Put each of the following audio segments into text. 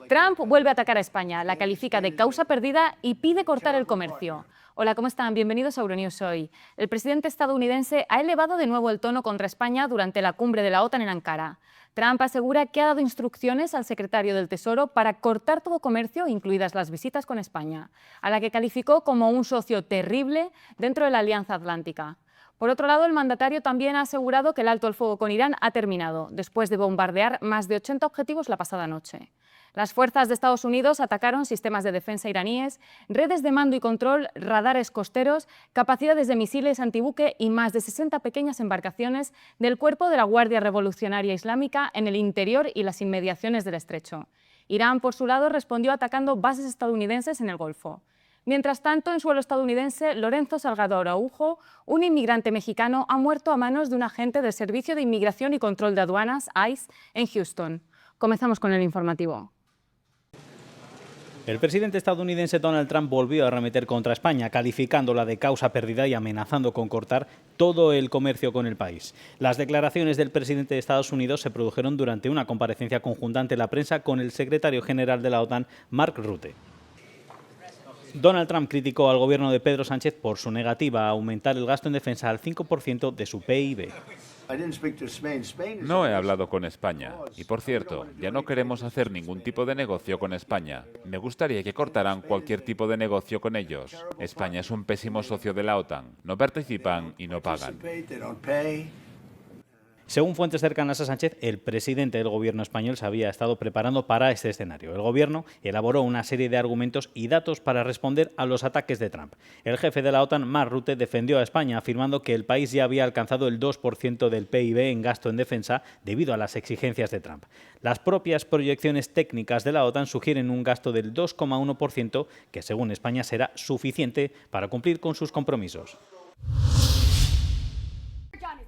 Trump vuelve a atacar a España, la califica de causa perdida y pide cortar el comercio. Hola, ¿cómo están? Bienvenidos a Euronews Hoy. El presidente estadounidense ha elevado de nuevo el tono contra España durante la cumbre de la OTAN en Ankara. Trump asegura que ha dado instrucciones al secretario del Tesoro para cortar todo comercio, incluidas las visitas con España, a la que calificó como un socio terrible dentro de la Alianza Atlántica. Por otro lado, el mandatario también ha asegurado que el alto el fuego con Irán ha terminado, después de bombardear más de 80 objetivos la pasada noche. Las fuerzas de Estados Unidos atacaron sistemas de defensa iraníes, redes de mando y control, radares costeros, capacidades de misiles antibuque y más de 60 pequeñas embarcaciones del cuerpo de la Guardia Revolucionaria Islámica en el interior y las inmediaciones del estrecho. Irán, por su lado, respondió atacando bases estadounidenses en el Golfo. Mientras tanto, en suelo estadounidense, Lorenzo Salgado Araujo, un inmigrante mexicano, ha muerto a manos de un agente del Servicio de Inmigración y Control de Aduanas, ICE, en Houston. Comenzamos con el informativo. El presidente estadounidense Donald Trump volvió a arremeter contra España, calificándola de causa perdida y amenazando con cortar todo el comercio con el país. Las declaraciones del presidente de Estados Unidos se produjeron durante una comparecencia conjunta ante la prensa con el secretario general de la OTAN, Mark Rutte. Donald Trump criticó al gobierno de Pedro Sánchez por su negativa a aumentar el gasto en defensa al 5% de su PIB. No he hablado con España. Y por cierto, ya no queremos hacer ningún tipo de negocio con España. Me gustaría que cortaran cualquier tipo de negocio con ellos. España es un pésimo socio de la OTAN. No participan y no pagan. Según fuentes cercanas a Sánchez, el presidente del gobierno español se había estado preparando para este escenario. El gobierno elaboró una serie de argumentos y datos para responder a los ataques de Trump. El jefe de la OTAN, Mark Rutte, defendió a España afirmando que el país ya había alcanzado el 2% del PIB en gasto en defensa debido a las exigencias de Trump. Las propias proyecciones técnicas de la OTAN sugieren un gasto del 2,1% que, según España, será suficiente para cumplir con sus compromisos.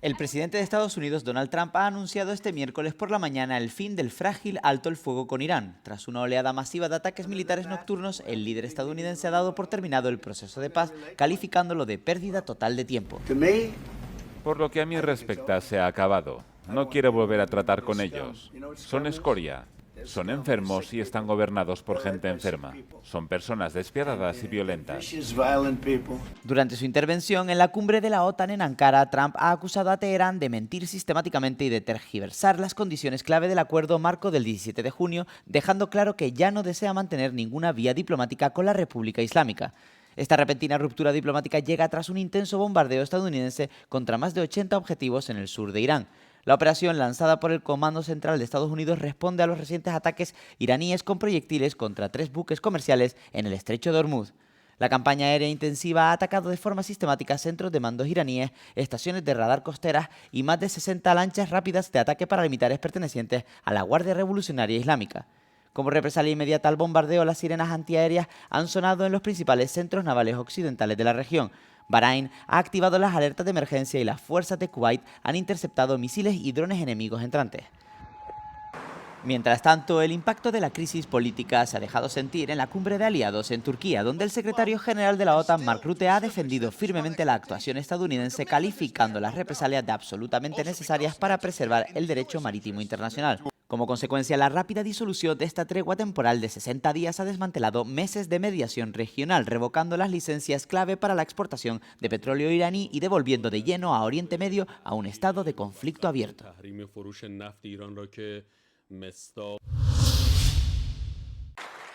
El presidente de Estados Unidos, Donald Trump, ha anunciado este miércoles por la mañana el fin del frágil alto el fuego con Irán. Tras una oleada masiva de ataques militares nocturnos, el líder estadounidense ha dado por terminado el proceso de paz, calificándolo de pérdida total de tiempo. Por lo que a mí respecta, se ha acabado. No quiero volver a tratar con ellos. Son escoria. Son enfermos y están gobernados por gente enferma. Son personas despiadadas y violentas. Durante su intervención en la cumbre de la OTAN en Ankara, Trump ha acusado a Teherán de mentir sistemáticamente y de tergiversar las condiciones clave del acuerdo marco del 17 de junio, dejando claro que ya no desea mantener ninguna vía diplomática con la República Islámica. Esta repentina ruptura diplomática llega tras un intenso bombardeo estadounidense contra más de 80 objetivos en el sur de Irán. La operación lanzada por el Comando Central de Estados Unidos responde a los recientes ataques iraníes con proyectiles contra 3 buques comerciales en el estrecho de Hormuz. La campaña aérea intensiva ha atacado de forma sistemática centros de mandos iraníes, estaciones de radar costeras y más de 60 lanchas rápidas de ataque paramilitares pertenecientes a la Guardia Revolucionaria Islámica. Como represalia inmediata al bombardeo, las sirenas antiaéreas han sonado en los principales centros navales occidentales de la región. Bahrein ha activado las alertas de emergencia y las fuerzas de Kuwait han interceptado misiles y drones enemigos entrantes. Mientras tanto, el impacto de la crisis política se ha dejado sentir en la cumbre de aliados en Turquía, donde el secretario general de la OTAN, Mark Rutte, ha defendido firmemente la actuación estadounidense, calificando las represalias de absolutamente necesarias para preservar el derecho marítimo internacional. Como consecuencia, la rápida disolución de esta tregua temporal de 60 días ha desmantelado meses de mediación regional, revocando las licencias clave para la exportación de petróleo iraní y devolviendo de lleno a Oriente Medio a un estado de conflicto abierto.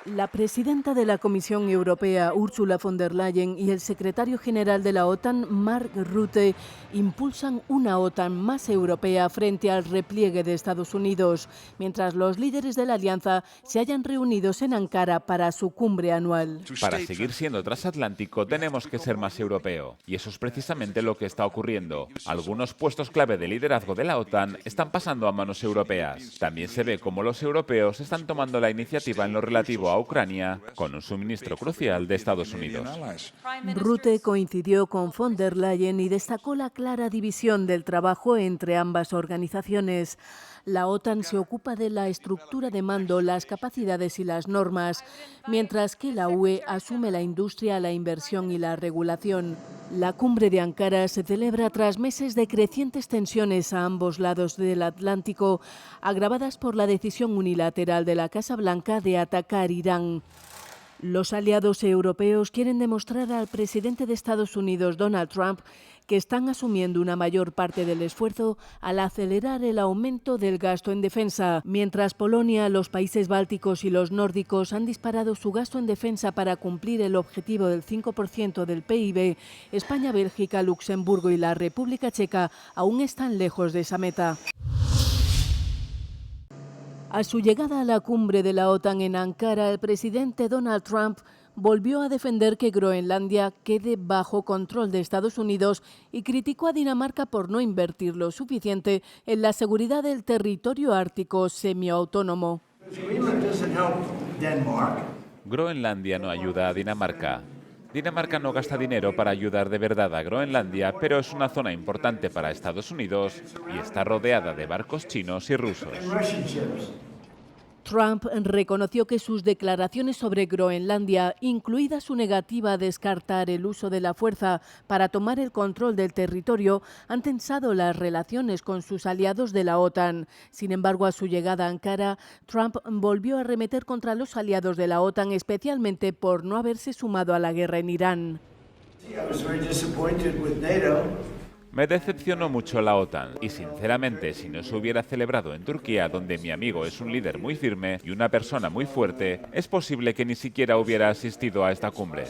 La presidenta de la Comisión Europea, Ursula von der Leyen, y el secretario general de la OTAN, Mark Rutte, impulsan una OTAN más europea frente al repliegue de Estados Unidos, mientras los líderes de la alianza se hayan reunidos en Ankara para su cumbre anual. Para seguir siendo transatlántico tenemos que ser más europeo. Y eso es precisamente lo que está ocurriendo. Algunos puestos clave de liderazgo de la OTAN están pasando a manos europeas. También se ve cómo los europeos están tomando la iniciativa en lo relativo a Ucrania con un suministro crucial de Estados Unidos. Rutte coincidió con von der Leyen y destacó la clara división del trabajo entre ambas organizaciones. La OTAN se ocupa de la estructura de mando, las capacidades y las normas, mientras que la UE asume la industria, la inversión y la regulación. La cumbre de Ankara se celebra tras meses de crecientes tensiones a ambos lados del Atlántico, agravadas por la decisión unilateral de la Casa Blanca de atacar Irán. Los aliados europeos quieren demostrar al presidente de Estados Unidos, Donald Trump, que están asumiendo una mayor parte del esfuerzo al acelerar el aumento del gasto en defensa. Mientras Polonia, los países bálticos y los nórdicos han disparado su gasto en defensa para cumplir el objetivo del 5% del PIB, España, Bélgica, Luxemburgo y la República Checa aún están lejos de esa meta. A su llegada a la cumbre de la OTAN en Ankara, el presidente Donald Trump volvió a defender que Groenlandia quede bajo control de Estados Unidos y criticó a Dinamarca por no invertir lo suficiente en la seguridad del territorio ártico semiautónomo. Groenlandia no ayuda a Dinamarca. Dinamarca no gasta dinero para ayudar de verdad a Groenlandia, pero es una zona importante para Estados Unidos y está rodeada de barcos chinos y rusos. Trump reconoció que sus declaraciones sobre Groenlandia, incluida su negativa a descartar el uso de la fuerza para tomar el control del territorio, han tensado las relaciones con sus aliados de la OTAN. Sin embargo, a su llegada a Ankara, Trump volvió a arremeter contra los aliados de la OTAN, especialmente por no haberse sumado a la guerra en Irán. Me decepcionó mucho la OTAN y sinceramente si no se hubiera celebrado en Turquía, donde mi amigo es un líder muy firme y una persona muy fuerte, es posible que ni siquiera hubiera asistido a esta cumbre.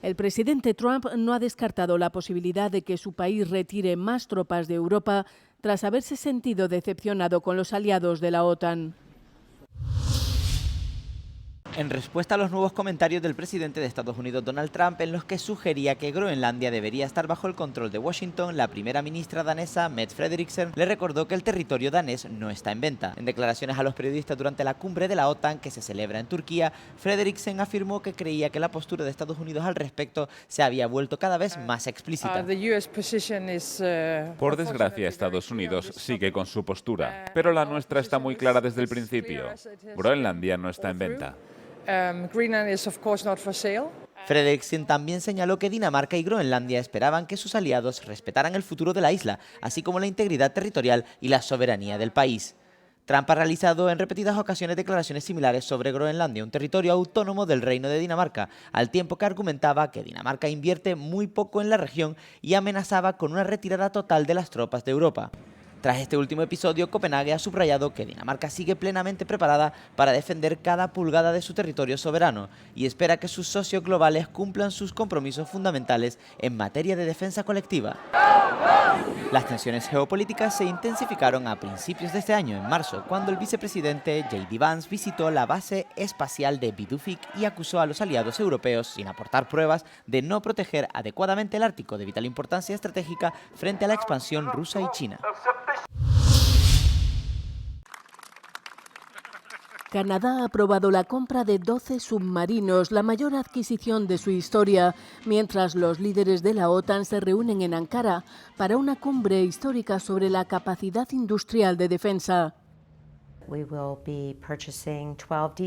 El presidente Trump no ha descartado la posibilidad de que su país retire más tropas de Europa tras haberse sentido decepcionado con los aliados de la OTAN. En respuesta a los nuevos comentarios del presidente de Estados Unidos, Donald Trump, en los que sugería que Groenlandia debería estar bajo el control de Washington, la primera ministra danesa, Mette Frederiksen, le recordó que el territorio danés no está en venta. En declaraciones a los periodistas durante la cumbre de la OTAN que se celebra en Turquía, Frederiksen afirmó que creía que la postura de Estados Unidos al respecto se había vuelto cada vez más explícita. Por desgracia, Estados Unidos sigue con su postura, pero la nuestra está muy clara desde el principio. Groenlandia no está en venta. Frederiksen también señaló que Dinamarca y Groenlandia esperaban que sus aliados respetaran el futuro de la isla, así como la integridad territorial y la soberanía del país. Trump ha realizado en repetidas ocasiones declaraciones similares sobre Groenlandia, un territorio autónomo del Reino de Dinamarca, al tiempo que argumentaba que Dinamarca invierte muy poco en la región y amenazaba con una retirada total de las tropas de Europa. Tras este último episodio, Copenhague ha subrayado que Dinamarca sigue plenamente preparada para defender cada pulgada de su territorio soberano y espera que sus socios globales cumplan sus compromisos fundamentales en materia de defensa colectiva. Las tensiones geopolíticas se intensificaron a principios de este año, en marzo, cuando el vicepresidente J.D. Vance visitó la base espacial de Vidufik y acusó a los aliados europeos, sin aportar pruebas, de no proteger adecuadamente el Ártico, de vital importancia estratégica frente a la expansión rusa y china. Canadá ha aprobado la compra de 12 submarinos, la mayor adquisición de su historia, mientras los líderes de la OTAN se reúnen en Ankara para una cumbre histórica sobre la capacidad industrial de defensa.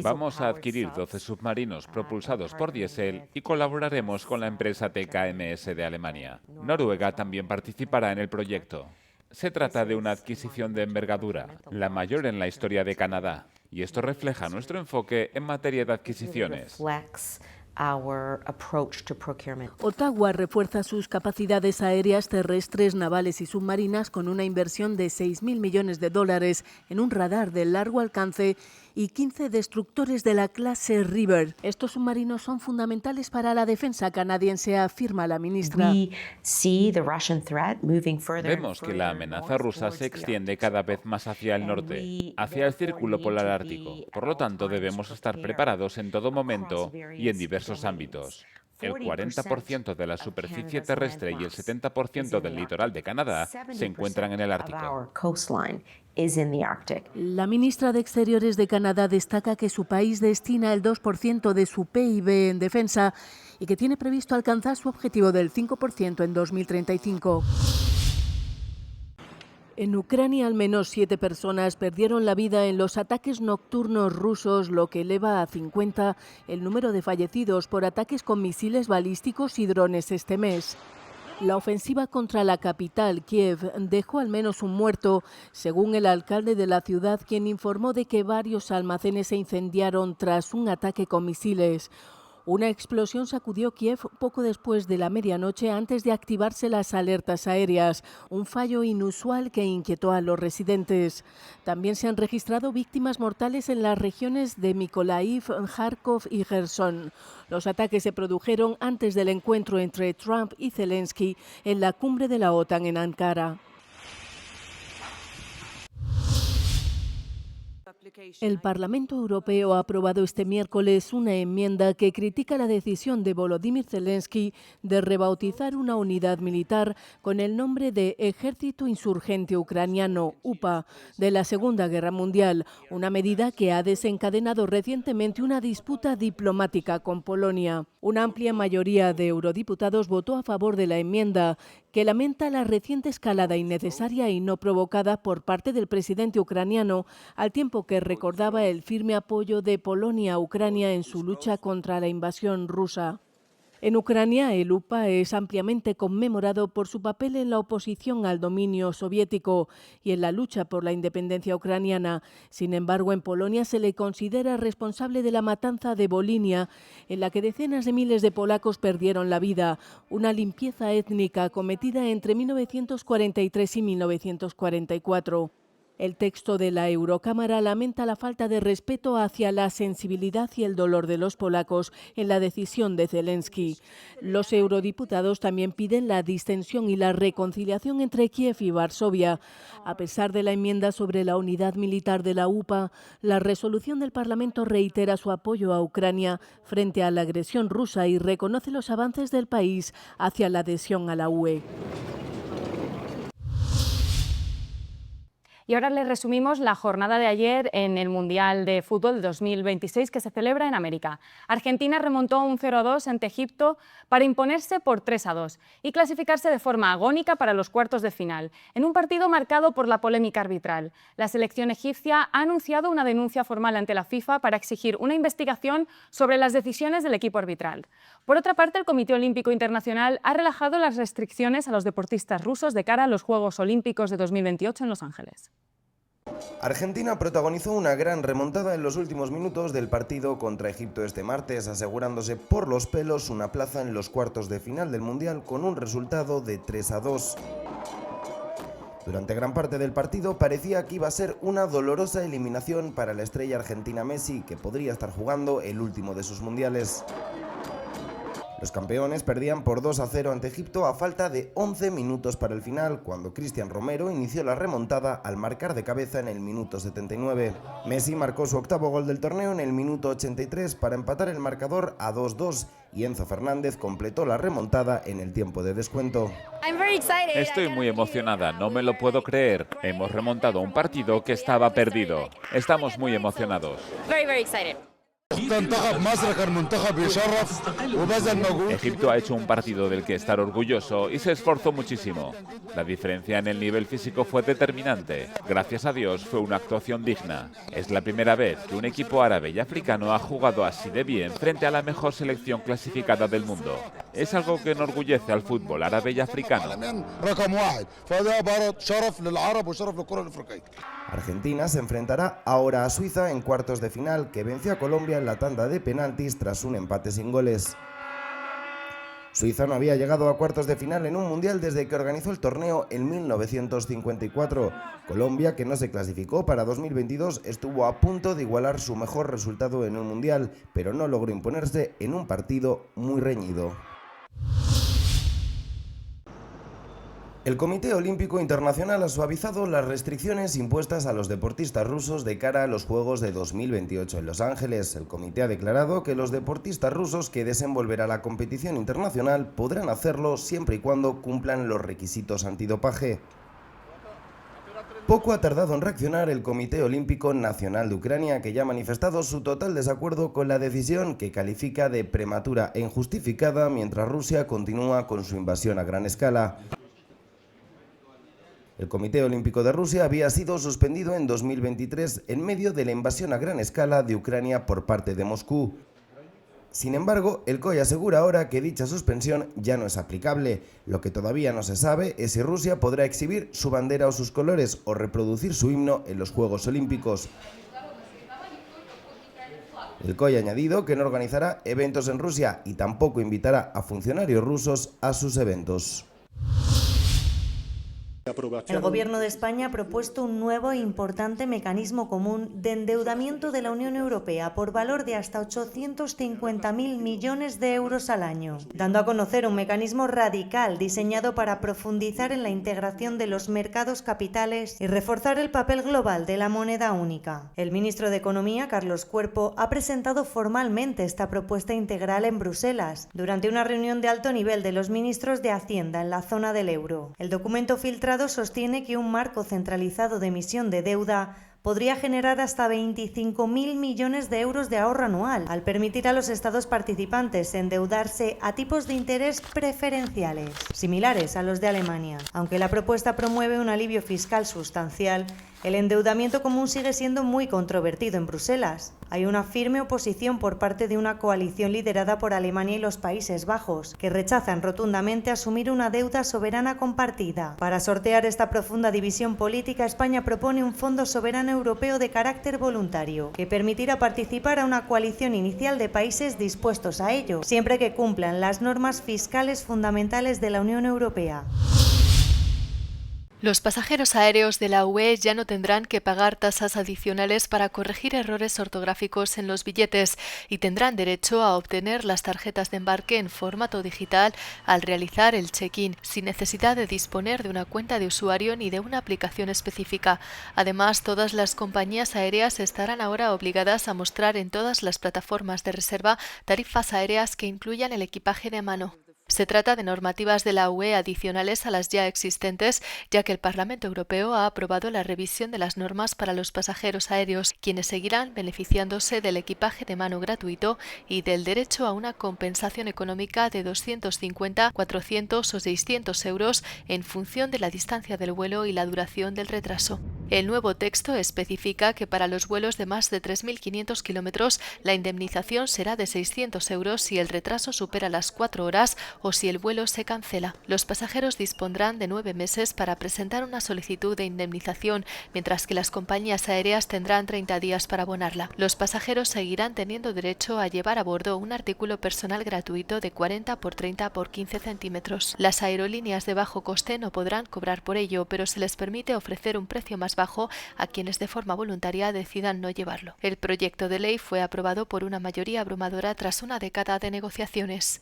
Vamos a adquirir 12 submarinos propulsados por diésel y colaboraremos con la empresa TKMS de Alemania. Noruega también participará en el proyecto. Se trata de una adquisición de envergadura, la mayor en la historia de Canadá, y esto refleja nuestro enfoque en materia de adquisiciones. Ottawa refuerza sus capacidades aéreas, terrestres, navales y submarinas con una inversión de $6.000 millones en un radar de largo alcance y 15 destructores de la clase River. Estos submarinos son fundamentales para la defensa canadiense, afirma la ministra. Vemos que la amenaza rusa se extiende cada vez más hacia el norte, hacia el Círculo Polar Ártico. Por lo tanto, debemos estar preparados en todo momento y en diversos ámbitos. El 40% de la superficie terrestre y el 70% del litoral de Canadá se encuentran en el Ártico. is in the Arctic. La ministra de Exteriores de Canadá destaca que su país destina el 2% de su PIB en defensa y que tiene previsto alcanzar su objetivo del 5% en 2035. En Ucrania, al menos 7 personas perdieron la vida en los ataques nocturnos rusos, lo que eleva a 50 el número de fallecidos por ataques con misiles balísticos y drones este mes. La ofensiva contra la capital, Kiev, dejó al menos un muerto, según el alcalde de la ciudad, quien informó de que varios almacenes se incendiaron tras un ataque con misiles. Una explosión sacudió Kiev poco después de la medianoche antes de activarse las alertas aéreas, un fallo inusual que inquietó a los residentes. También se han registrado víctimas mortales en las regiones de Mykolaiv, Kharkov y Gerson. Los ataques se produjeron antes del encuentro entre Trump y Zelensky en la cumbre de la OTAN en Ankara. El Parlamento Europeo ha aprobado este miércoles una enmienda que critica la decisión de Volodymyr Zelensky de rebautizar una unidad militar con el nombre de Ejército Insurgente Ucraniano, UPA, de la Segunda Guerra Mundial, una medida que ha desencadenado recientemente una disputa diplomática con Polonia. Una amplia mayoría de eurodiputados votó a favor de la enmienda, que lamenta la reciente escalada innecesaria y no provocada por parte del presidente ucraniano, al tiempo que recordaba el firme apoyo de Polonia a Ucrania en su lucha contra la invasión rusa. En Ucrania, el UPA es ampliamente conmemorado por su papel en la oposición al dominio soviético y en la lucha por la independencia ucraniana. Sin embargo, en Polonia se le considera responsable de la matanza de Volinia, en la que decenas de miles de polacos perdieron la vida, una limpieza étnica cometida entre 1943 y 1944. El texto de la Eurocámara lamenta la falta de respeto hacia la sensibilidad y el dolor de los polacos en la decisión de Zelensky. Los eurodiputados también piden la distensión y la reconciliación entre Kiev y Varsovia. A pesar de la enmienda sobre la unidad militar de la UPA, la resolución del Parlamento reitera su apoyo a Ucrania frente a la agresión rusa y reconoce los avances del país hacia la adhesión a la UE. Y ahora les resumimos la jornada de ayer en el Mundial de Fútbol 2026 que se celebra en América. Argentina remontó un 0-2 ante Egipto para imponerse por 3-2 y clasificarse de forma agónica para los cuartos de final, en un partido marcado por la polémica arbitral. La selección egipcia ha anunciado una denuncia formal ante la FIFA para exigir una investigación sobre las decisiones del equipo arbitral. Por otra parte, el Comité Olímpico Internacional ha relajado las restricciones a los deportistas rusos de cara a los Juegos Olímpicos de 2028 en Los Ángeles. Argentina protagonizó una gran remontada en los últimos minutos del partido contra Egipto este martes, asegurándose por los pelos una plaza en los cuartos de final del Mundial con un resultado de 3-2. Durante gran parte del partido parecía que iba a ser una dolorosa eliminación para la estrella argentina Messi, que podría estar jugando el último de sus mundiales. Los campeones perdían por 2-0 ante Egipto a falta de 11 minutos para el final, cuando Cristian Romero inició la remontada al marcar de cabeza en el minuto 79. Messi marcó su octavo gol del torneo en el minuto 83 para empatar el marcador a 2-2 y Enzo Fernández completó la remontada en el tiempo de descuento. Estoy muy emocionada, no me lo puedo creer. Hemos remontado un partido que estaba perdido. Estamos muy emocionados. Egipto ha hecho un partido del que estar orgulloso y se esforzó muchísimo. La diferencia en el nivel físico fue determinante. Gracias a Dios fue una actuación digna. Es la primera vez que un equipo árabe y africano ha jugado así de bien frente a la mejor selección clasificada del mundo. Es algo que enorgullece al fútbol árabe y africano. Argentina se enfrentará ahora a Suiza en cuartos de final, que venció a Colombia en la tanda de penaltis tras un empate sin goles. Suiza no había llegado a cuartos de final en un mundial desde que organizó el torneo en 1954. Colombia, que no se clasificó para 2022, estuvo a punto de igualar su mejor resultado en un mundial, pero no logró imponerse en un partido muy reñido. El Comité Olímpico Internacional ha suavizado las restricciones impuestas a los deportistas rusos de cara a los Juegos de 2028 en Los Ángeles. El comité ha declarado que los deportistas rusos que deseen volver a la competición internacional podrán hacerlo siempre y cuando cumplan los requisitos antidopaje. Poco ha tardado en reaccionar el Comité Olímpico Nacional de Ucrania, que ya ha manifestado su total desacuerdo con la decisión que califica de prematura e injustificada mientras Rusia continúa con su invasión a gran escala. El Comité Olímpico de Rusia había sido suspendido en 2023 en medio de la invasión a gran escala de Ucrania por parte de Moscú. Sin embargo, el COI asegura ahora que dicha suspensión ya no es aplicable. Lo que todavía no se sabe es si Rusia podrá exhibir su bandera o sus colores o reproducir su himno en los Juegos Olímpicos. El COI ha añadido que no organizará eventos en Rusia y tampoco invitará a funcionarios rusos a sus eventos. El Gobierno de España ha propuesto un nuevo e importante mecanismo común de endeudamiento de la Unión Europea por valor de hasta 850.000 millones de euros al año, dando a conocer un mecanismo radical diseñado para profundizar en la integración de los mercados capitales y reforzar el papel global de la moneda única. El ministro de Economía, Carlos Cuerpo, ha presentado formalmente esta propuesta integral en Bruselas, durante una reunión de alto nivel de los ministros de Hacienda en la zona del euro. El documento filtrado sostiene que un marco centralizado de emisión de deuda podría generar hasta 25.000 millones de euros de ahorro anual, al permitir a los estados participantes endeudarse a tipos de interés preferenciales, similares a los de Alemania. Aunque la propuesta promueve un alivio fiscal sustancial, el endeudamiento común sigue siendo muy controvertido en Bruselas. Hay una firme oposición por parte de una coalición liderada por Alemania y los Países Bajos, que rechazan rotundamente asumir una deuda soberana compartida. Para sortear esta profunda división política, España propone un Fondo Soberano Europeo de carácter voluntario, que permitirá participar a una coalición inicial de países dispuestos a ello, siempre que cumplan las normas fiscales fundamentales de la Unión Europea. Los pasajeros aéreos de la UE ya no tendrán que pagar tasas adicionales para corregir errores ortográficos en los billetes y tendrán derecho a obtener las tarjetas de embarque en formato digital al realizar el check-in, sin necesidad de disponer de una cuenta de usuario ni de una aplicación específica. Además, todas las compañías aéreas estarán ahora obligadas a mostrar en todas las plataformas de reserva tarifas aéreas que incluyan el equipaje de mano. Se trata de normativas de la UE adicionales a las ya existentes, ya que el Parlamento Europeo ha aprobado la revisión de las normas para los pasajeros aéreos, quienes seguirán beneficiándose del equipaje de mano gratuito y del derecho a una compensación económica de 250, 400 o 600 euros en función de la distancia del vuelo y la duración del retraso. El nuevo texto especifica que para los vuelos de más de 3.500 kilómetros la indemnización será de 600 euros si el retraso supera las 4 horas o si el vuelo se cancela. Los pasajeros dispondrán de 9 meses para presentar una solicitud de indemnización, mientras que las compañías aéreas tendrán 30 días para abonarla. Los pasajeros seguirán teniendo derecho a llevar a bordo un artículo personal gratuito de 40 por 30 por 15 centímetros. Las aerolíneas de bajo coste no podrán cobrar por ello, pero se les permite ofrecer un precio más bajo a quienes de forma voluntaria decidan no llevarlo. El proyecto de ley fue aprobado por una mayoría abrumadora tras una década de negociaciones.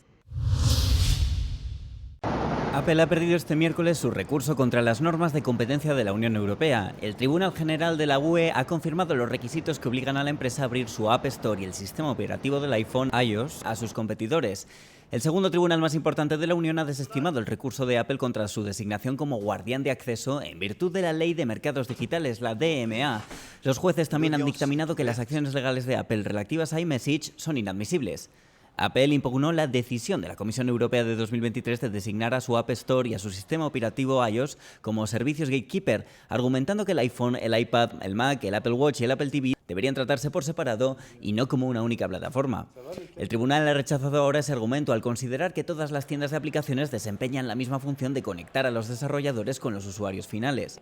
Apple ha perdido este miércoles su recurso contra las normas de competencia de la Unión Europea. El Tribunal General de la UE ha confirmado los requisitos que obligan a la empresa a abrir su App Store y el sistema operativo del iPhone iOS a sus competidores. El segundo tribunal más importante de la Unión ha desestimado el recurso de Apple contra su designación como guardián de acceso en virtud de la Ley de Mercados Digitales, la DMA. Los jueces también han dictaminado que las acciones legales de Apple relativas a iMessage son inadmisibles. Apple impugnó la decisión de la Comisión Europea de 2023 de designar a su App Store y a su sistema operativo iOS como servicios gatekeeper, argumentando que el iPhone, el iPad, el Mac, el Apple Watch y el Apple TV deberían tratarse por separado y no como una única plataforma. El tribunal ha rechazado ahora ese argumento al considerar que todas las tiendas de aplicaciones desempeñan la misma función de conectar a los desarrolladores con los usuarios finales.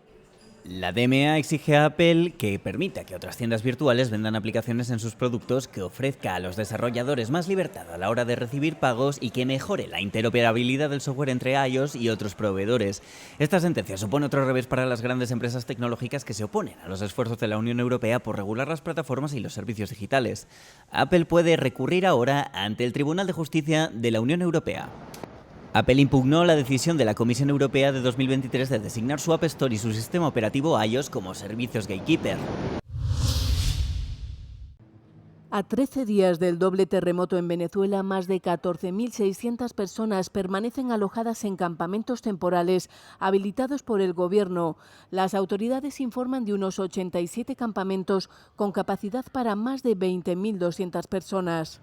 La DMA exige a Apple que permita que otras tiendas virtuales vendan aplicaciones en sus productos, que ofrezca a los desarrolladores más libertad a la hora de recibir pagos y que mejore la interoperabilidad del software entre iOS y otros proveedores. Esta sentencia supone otro revés para las grandes empresas tecnológicas que se oponen a los esfuerzos de la Unión Europea por regular las plataformas y los servicios digitales. Apple puede recurrir ahora ante el Tribunal de Justicia de la Unión Europea. Apple impugnó la decisión de la Comisión Europea de 2023 de designar su App Store y su sistema operativo iOS como servicios gatekeeper. A 13 días del doble terremoto en Venezuela, más de 14.600 personas permanecen alojadas en campamentos temporales habilitados por el gobierno. Las autoridades informan de unos 87 campamentos con capacidad para más de 20.200 personas.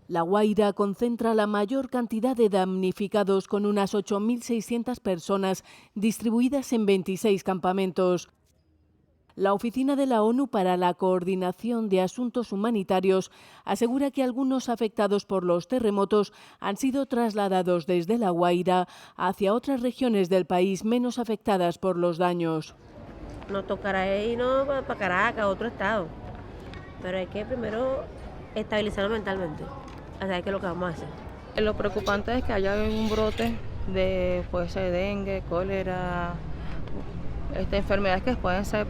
La Guaira concentra la mayor cantidad de damnificados, con unas 8.600 personas distribuidas en 26 campamentos. La Oficina de la ONU para la Coordinación de Asuntos Humanitarios asegura que algunos afectados por los terremotos han sido trasladados desde La Guaira hacia otras regiones del país menos afectadas por los daños. Nos tocará irnos para Caracas, a otro estado, pero hay que primero estabilizarlo mentalmente, o sea, que es lo que vamos a hacer. Lo preocupante es que haya un brote de, puede ser dengue, cólera, enfermedades que pueden ser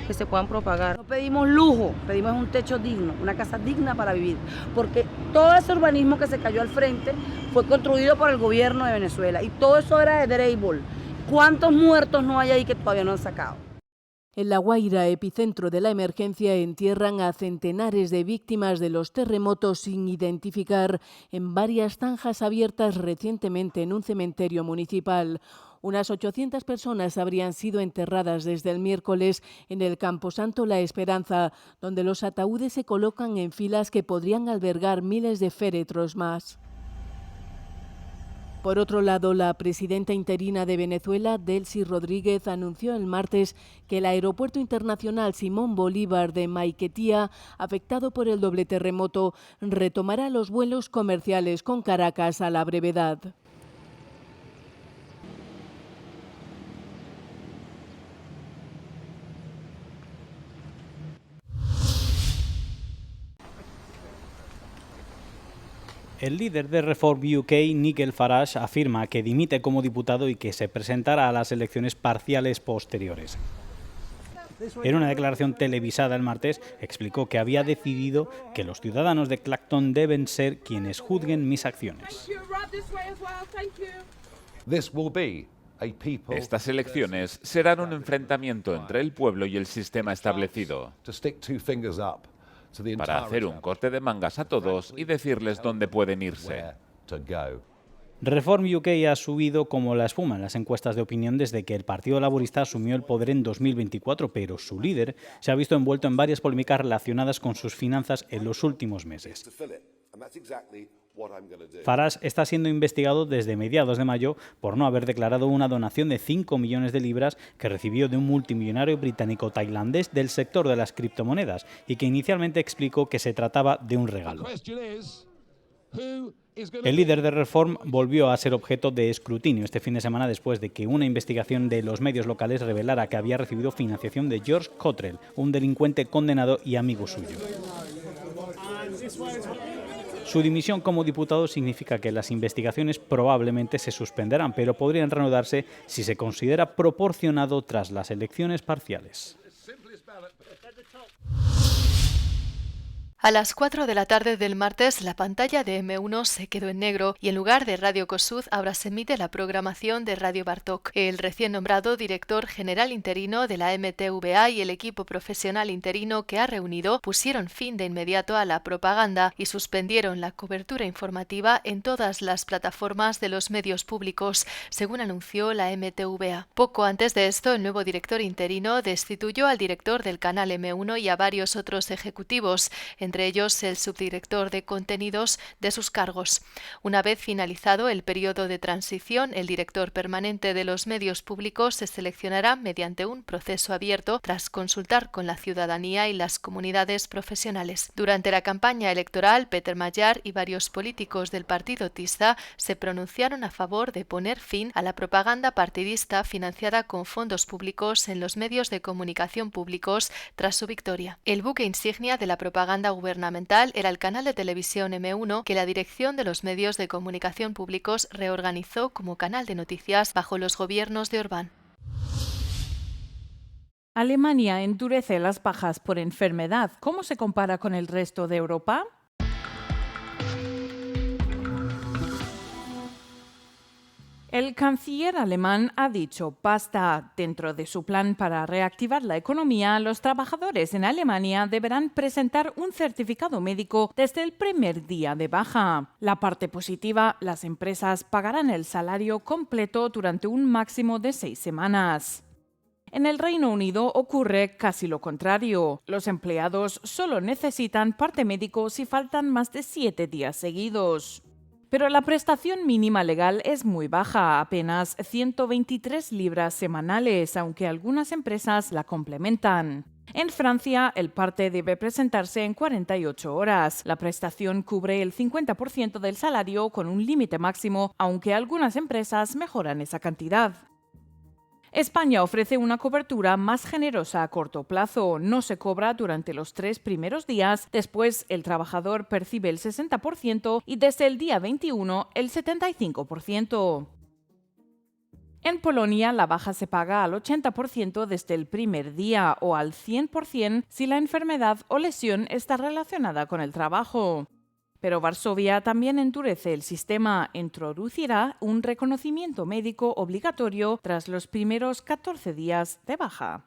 que se puedan propagar. No pedimos lujo, pedimos un techo digno, una casa digna para vivir, porque todo ese urbanismo que se cayó al frente fue construido por el gobierno de Venezuela y todo eso era de Dreyfus. ¿Cuántos muertos no hay ahí que todavía no han sacado? En La Guaira, epicentro de la emergencia, entierran a centenares de víctimas de los terremotos sin identificar en varias zanjas abiertas recientemente en un cementerio municipal. Unas 800 personas habrían sido enterradas desde el miércoles en el camposanto La Esperanza, donde los ataúdes se colocan en filas que podrían albergar miles de féretros más. Por otro lado, la presidenta interina de Venezuela, Delcy Rodríguez, anunció el martes que el aeropuerto internacional Simón Bolívar de Maiquetía, afectado por el doble terremoto, retomará los vuelos comerciales con Caracas a la brevedad. El líder de Reform UK, Nigel Farage, afirma que dimite como diputado y que se presentará a las elecciones parciales posteriores. En una declaración televisada el martes, explicó que había decidido que los ciudadanos de Clacton deben ser quienes juzguen mis acciones. Estas elecciones serán un enfrentamiento entre el pueblo y el sistema establecido, para hacer un corte de mangas a todos y decirles dónde pueden irse. Reform UK ha subido como la espuma en las encuestas de opinión desde que el Partido Laborista asumió el poder en 2024, pero su líder se ha visto envuelto en varias polémicas relacionadas con sus finanzas en los últimos meses. Farage está siendo investigado desde mediados de mayo por no haber declarado una donación de 5 millones de libras que recibió de un multimillonario británico-tailandés del sector de las criptomonedas y que inicialmente explicó que se trataba de un regalo. El líder de Reform volvió a ser objeto de escrutinio este fin de semana después de que una investigación de los medios locales revelara que había recibido financiación de George Cottrell, un delincuente condenado y amigo suyo. Su dimisión como diputado significa que las investigaciones probablemente se suspenderán, pero podrían reanudarse si se considera proporcionado tras las elecciones parciales. A las 4 de la tarde del martes, la pantalla de M1 se quedó en negro y en lugar de Radio Kossuth ahora se emite la programación de Radio Bartók. El recién nombrado director general interino de la MTVA y el equipo profesional interino que ha reunido pusieron fin de inmediato a la propaganda y suspendieron la cobertura informativa en todas las plataformas de los medios públicos, según anunció la MTVA. Poco antes de esto, el nuevo director interino destituyó al director del canal M1 y a varios otros ejecutivos, entre ellos el subdirector de contenidos, de sus cargos. Una vez finalizado el periodo de transición, el director permanente de los medios públicos se seleccionará mediante un proceso abierto tras consultar con la ciudadanía y las comunidades profesionales. Durante la campaña electoral, Peter Mayar y varios políticos del partido Tista se pronunciaron a favor de poner fin a la propaganda partidista financiada con fondos públicos en los medios de comunicación públicos tras su victoria. El buque insignia de la propaganda gubernamental era el canal de televisión M1, que la dirección de los medios de comunicación públicos reorganizó como canal de noticias bajo los gobiernos de Orbán. Alemania endurece las bajas por enfermedad. ¿Cómo se compara con el resto de Europa? El canciller alemán ha dicho basta. Dentro de su plan para reactivar la economía, los trabajadores en Alemania deberán presentar un certificado médico desde el primer día de baja. La parte positiva, las empresas pagarán el salario completo durante un máximo de 6 semanas. En el Reino Unido ocurre casi lo contrario. Los empleados solo necesitan parte médico si faltan más de 7 días seguidos. Pero la prestación mínima legal es muy baja, apenas 123 libras semanales, aunque algunas empresas la complementan. En Francia, el parte debe presentarse en 48 horas. La prestación cubre el 50% del salario con un límite máximo, aunque algunas empresas mejoran esa cantidad. España ofrece una cobertura más generosa a corto plazo. No se cobra durante los 3 primeros días, después el trabajador percibe el 60% y desde el día 21 el 75%. En Polonia, la baja se paga al 80% desde el primer día o al 100% si la enfermedad o lesión está relacionada con el trabajo. Pero Varsovia también endurece el sistema, introducirá un reconocimiento médico obligatorio tras los primeros 14 días de baja.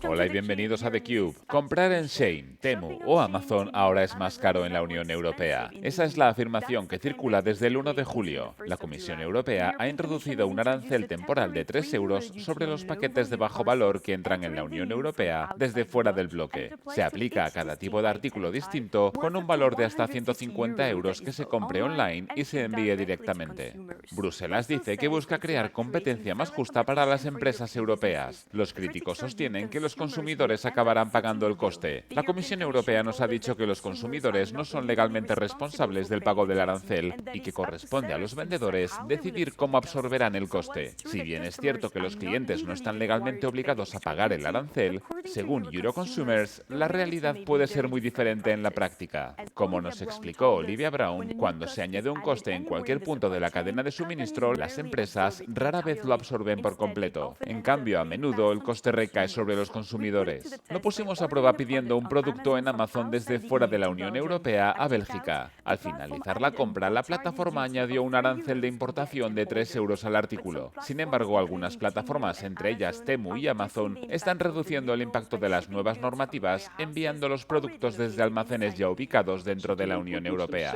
Hola y bienvenidos a theCUBE. Comprar en Shein, Temu o Amazon ahora es más caro en la Unión Europea. Esa es la afirmación que circula desde el 1 de julio. La Comisión Europea ha introducido un arancel temporal de 3 euros sobre los paquetes de bajo valor que entran en la Unión Europea desde fuera del bloque. Se aplica a cada tipo de artículo distinto con un valor de hasta 150 euros que se compre online y se envíe directamente. Bruselas dice que busca crear competencia más justa para las empresas europeas. Los críticos sostienen que los consumidores acabarán pagando el coste. La Comisión Europea nos ha dicho que los consumidores no son legalmente responsables del pago del arancel y que corresponde a los vendedores decidir cómo absorberán el coste. Si bien es cierto que los clientes no están legalmente obligados a pagar el arancel, según Euroconsumers, la realidad puede ser muy diferente en la práctica. Como nos explicó Olivia Brown, cuando se añade un coste en cualquier punto de la cadena de suministro, las empresas rara vez lo absorben por completo. En cambio, a menudo el coste recae sobre los consumidores. Lo pusimos a prueba pidiendo un producto en Amazon desde fuera de la Unión Europea a Bélgica. Al finalizar la compra, la plataforma añadió un arancel de importación de 3 euros al artículo. Sin embargo, algunas plataformas, entre ellas Temu y Amazon, están reduciendo el impacto de las nuevas normativas enviando los productos desde almacenes ya ubicados dentro de la Unión Europea.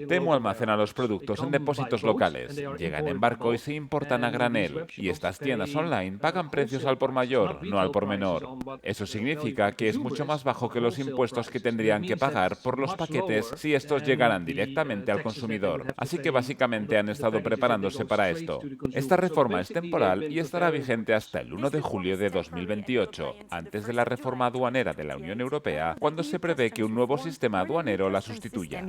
Temu almacena los productos en depósitos locales, llegan en barco y se importan a granel, y estas tiendas online pagan precios al por mayor, no al por menor. Eso significa que es mucho más bajo que los impuestos que tendrían que pagar por los paquetes si estos llegaran directamente al consumidor. Así que básicamente han estado preparándose para esto. Esta reforma es temporal y estará vigente hasta el 1 de julio de 2028, antes de la reforma aduanera de la Unión Europea, cuando se prevé que un nuevo sistema aduanero la sustituya.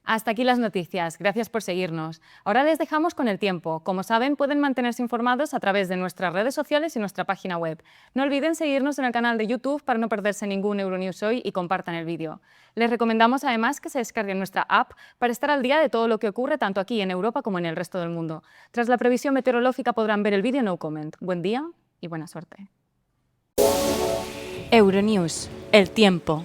Hasta aquí las noticias. Gracias por seguirnos. Ahora les dejamos con el tiempo. Como saben, pueden mantenerse informados a través de nuestras redes sociales y nuestra página web. No olviden seguirnos en el canal de YouTube para no perderse ningún Euronews Hoy y compartan el vídeo. Les recomendamos además que se descarguen nuestra app para estar al día de todo lo que ocurre tanto aquí en Europa como en el resto del mundo. Tras la previsión meteorológica podrán ver el vídeo No Comment. Buen día y buena suerte. Euronews, el tiempo.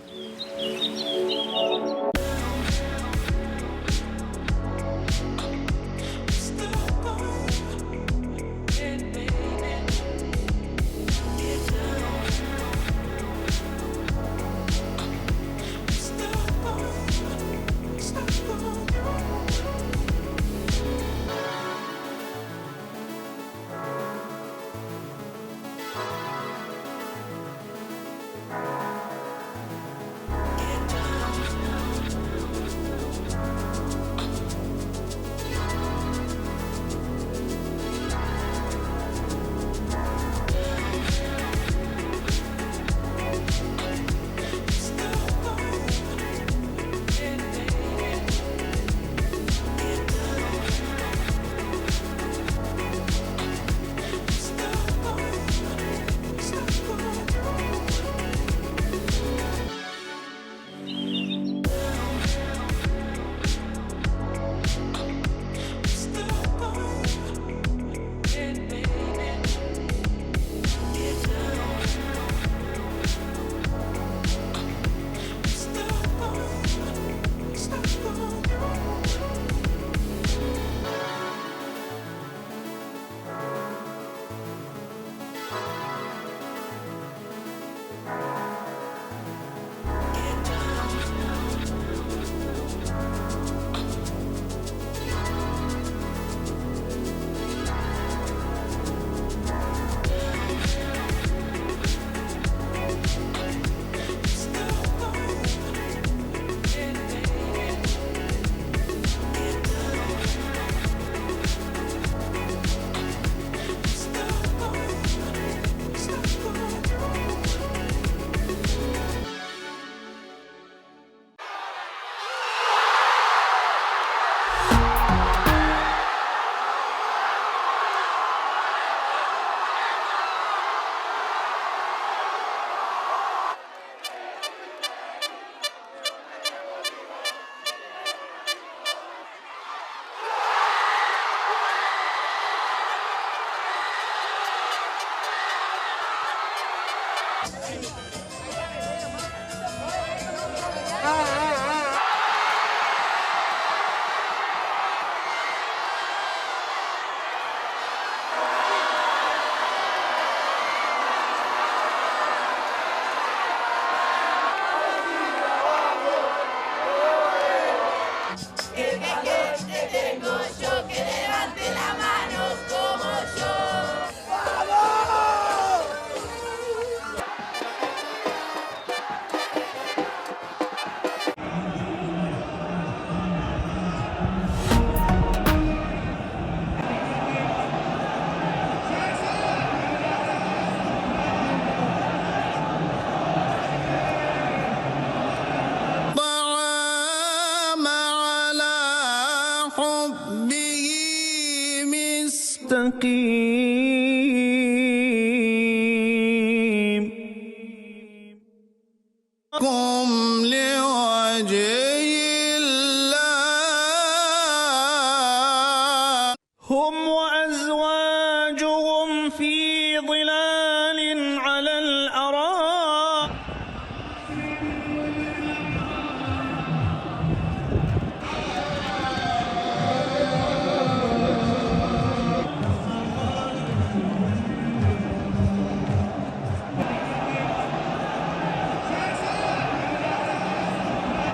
مستقيم